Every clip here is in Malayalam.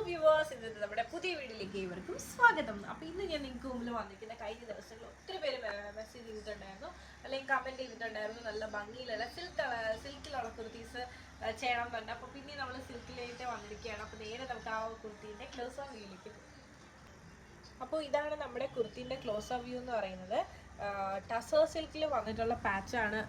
വ്യൂവേഴ്സ്, ഇന്നത്തെ നമ്മുടെ പുതിയ വീഡിയോയിലേക്ക് ഏവർക്കും സ്വാഗതം. അപ്പോൾ ഇന്ന് ഞാൻ നിങ്ങൾക്ക് മുമ്പിൽ വന്നിരിക്കുന്ന കഴിഞ്ഞ ദിവസങ്ങളിൽ ഒത്തിരി പേര് മെസ്സേജ് ചെയ്തിട്ടുണ്ടായിരുന്നു, അല്ലെങ്കിൽ കമൻറ്റ് ചെയ്തിട്ടുണ്ടായിരുന്നു നല്ല ഭംഗിയിലുള്ള സിൽക്കിലുള്ള കുർത്തീസ് ചെയ്യണം എന്ന് പറഞ്ഞാൽ. അപ്പോൾ പിന്നെ നമ്മൾ സിൽക്കിലേക്ക് വന്നിരിക്കുകയാണ്. അപ്പോൾ നേരെ നമുക്ക് ആ കുർത്തീൻ്റെ ക്ലോസ് ഓഫ് വ്യൂയിലേക്ക് പോകും. അപ്പോൾ ഇതാണ് നമ്മുടെ കുർത്തീൻ്റെ ക്ലോസ് ഓഫ് വ്യൂ എന്ന് പറയുന്നത്. ടസർ സിൽക്കിൽ വന്നിട്ടുള്ള പാച്ചാണ്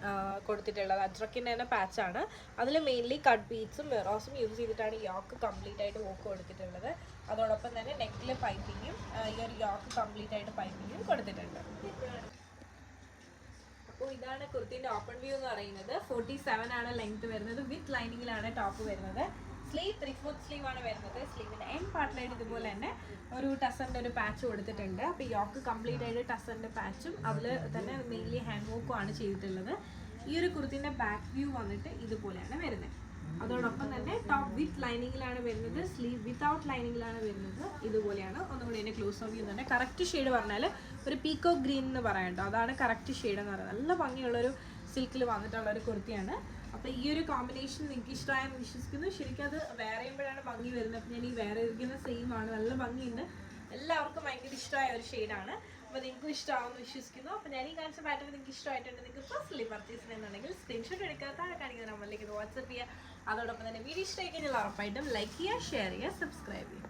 കൊടുത്തിട്ടുള്ളത്. അജ്രക്കിൻ്റെ തന്നെ പാച്ചാണ്. അതിൽ മെയിൻലി കട്ട് ബീഡ്സും മെറോസും യൂസ് ചെയ്തിട്ടാണ് യോക്ക് കംപ്ലീറ്റ് ആയിട്ട് വർക്ക് കൊടുത്തിട്ടുള്ളത്. അതോടൊപ്പം തന്നെ നെക്കിൽ പൈപ്പിങ്ങും ഈ ഒരു യോക്ക് കംപ്ലീറ്റ് ആയിട്ട് പൈപ്പിങ്ങും കൊടുത്തിട്ടുണ്ട്. അപ്പോൾ ഇതാണ് കുർത്തീൻ്റെ ഓപ്പൺ വ്യൂ എന്ന് പറയുന്നത്. 47 ആണ് ലെങ്ത് വരുന്നത്. വിത്ത് ലൈനിങ്ങിലാണ് ടോപ്പ് വരുന്നത്. സ്ലീവ് 3/4 സ്ലീവ് ആണ് വരുന്നത്. സ്ലീവിൻ്റെ എൻഡ് പാർട്ടിലായിട്ട് ഇതുപോലെ തന്നെ ഒരു ടസറിൻ്റെ ഒരു പാച്ച് കൊടുത്തിട്ടുണ്ട്. അപ്പോൾ യോക്ക് കംപ്ലീറ്റ് ആയിട്ട് ടസറിൻ്റെ പാച്ചും അതിൽ തന്നെ മെയിൻലി ഹാൻഡ് വർക്കും ആണ് ചെയ്തിട്ടുള്ളത്. ഈ ഒരു കുർത്തിൻ്റെ ബാക്ക് വ്യൂ വന്നിട്ട് ഇതുപോലെയാണ് വരുന്നത്. അതോടൊപ്പം തന്നെ ടോപ്പ് വിത്ത് ലൈനിങ്ങിലാണ് വരുന്നത്. സ്ലീവ് വിത്തൗട്ട് ലൈനിങ്ങിലാണ് വരുന്നത്. ഇതുപോലെയാണ്. ഒന്നുകൂടി എൻ്റെ ക്ലോസ് ഓഫ് വ്യൂ തന്നെ. കറക്റ്റ് ഷെയ്ഡ് പറഞ്ഞാൽ ഒരു പീക്കോ ഗ്രീൻ എന്ന് പറയണ്ടോ, അതാണ് കറക്റ്റ് ഷെയ്ഡ് എന്ന് പറയുന്നത്. നല്ല ഭംഗിയുള്ളൊരു സിൽക്കിൽ വന്നിട്ടുള്ള ഒരു കുർത്തിയാണ്. അപ്പോൾ ഈ ഒരു കോമ്പിനേഷൻ നിങ്ങൾക്ക് ഇഷ്ടമായെന്ന് വിശ്വസിക്കുന്നു. ശരിക്കും അത് വേറെ ചെയ്യുമ്പോഴാണ് ഭംഗി വരുന്നത്. അപ്പോൾ ഞാൻ ഈ വേറെ ഇരിക്കുന്ന സെയിം ആണ്. നല്ല ഭംഗിയുണ്ട്. എല്ലാവർക്കും ഭയങ്കര ഇഷ്ടമായ ഒരു ഷെയ്ഡാണ്. അപ്പോൾ നിങ്ങൾക്കും ഇഷ്ടമാവുമെന്ന് വിശ്വസിക്കുന്നു. അപ്പോൾ ഞാൻ ഈ കാണിച്ച പാറ്റേൺ നിങ്ങൾക്ക് ഇഷ്ടമായിട്ടുണ്ട്, നിങ്ങൾക്ക് പേഴ്സണലി പർച്ചേസ് ചെയ്യുന്നുണ്ടെങ്കിൽ സ്ക്രീൻഷോട്ട് എടുക്കുക, താഴെ കാണിക്കുന്ന നമ്പറിലേക്ക് വാട്സപ്പ് ചെയ്യുക. അതോടൊപ്പം തന്നെ വീഡിയോ ഇഷ്ടമായി കഴിഞ്ഞാൽ ഉറപ്പായിട്ടും ലൈക്ക് ചെയ്യുക, ഷെയർ ചെയ്യുക, സബ്സ്ക്രൈബ് ചെയ്യുക.